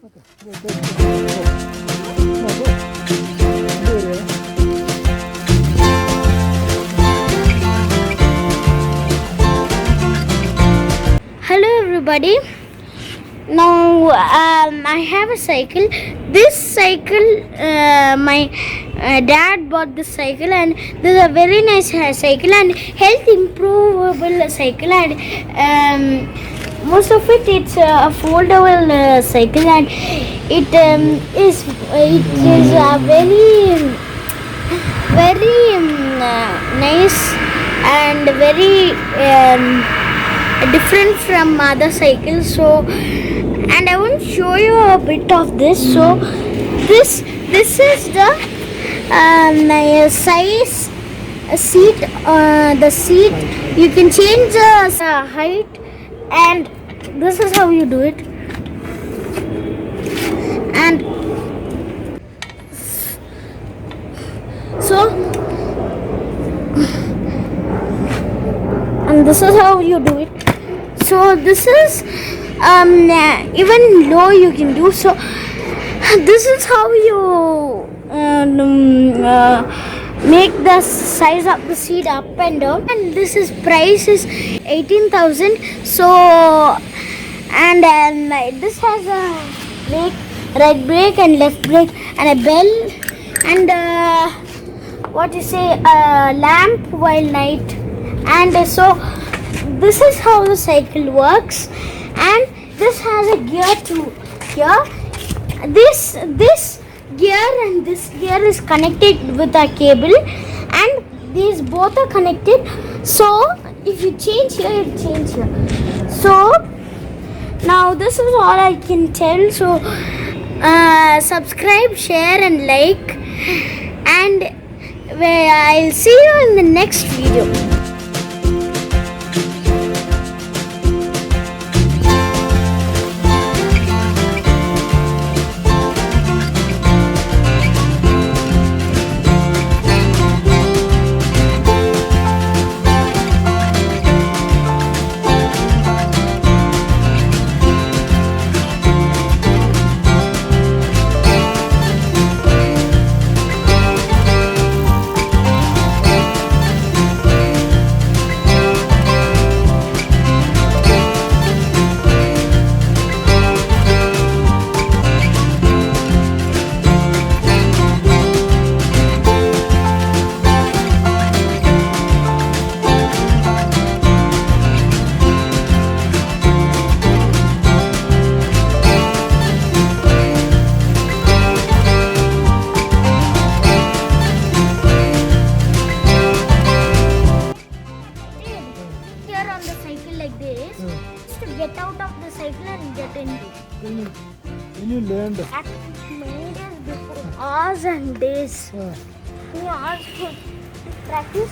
Okay. Go, go, go, go. No, go. Go, yeah. Hello everybody. Now I have a cycle. This cycle, my dad bought this cycle, and this is a very nice cycle and health improvable cycle, and most of it's a foldable cycle, and it is a very nice and very different from other cycles. So, and I want to show you a bit of this. So this is the size seat. The seat, you can change the height, and this is how you do it. And so, and this is how you do it. So this is even low you can do. So this is how you make the size of the seat up and down. And this is price is 18,000. So, and this has a brake, right brake and left brake, and a bell, and what you say, a lamp while night. And so this is how the cycle works. And this has a gear too here. This gear and this gear is connected with a cable, and these both are connected. So if you change here, you change here. So now this is all I can tell. So subscribe, share and like, and I'll see you in the next video. On the cycle like this, just to get out of the cycle and get into. When you learned? That made us before hours and days. 2 hours to practice.